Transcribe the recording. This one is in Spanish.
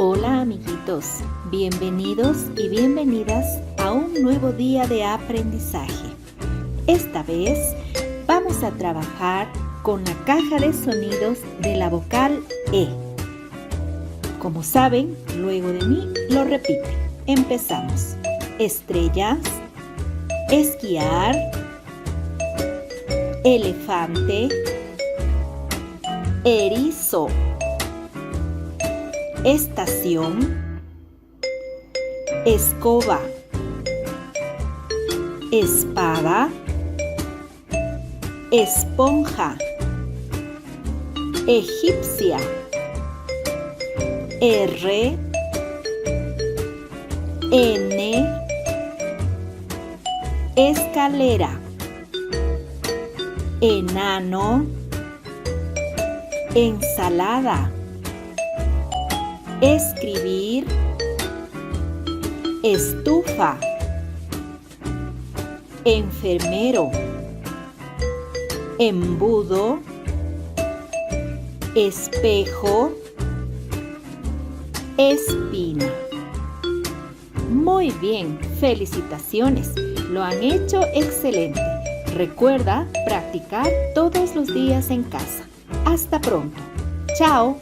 Hola amiguitos, bienvenidos y bienvenidas a un nuevo día de aprendizaje. Esta vez vamos a trabajar con la caja de sonidos de la vocal E. Como saben, luego de mí lo repite. Empezamos. Estrellas, esquiar, elefante, erizo, estación, escoba, espada, esponja, egipcia, R, N, escalera, enano, ensalada, escribir, estufa, enfermero, embudo, espejo, espina. Muy bien, felicitaciones, lo han hecho excelente. Recuerda practicar todos los días en casa. Hasta pronto. Chao.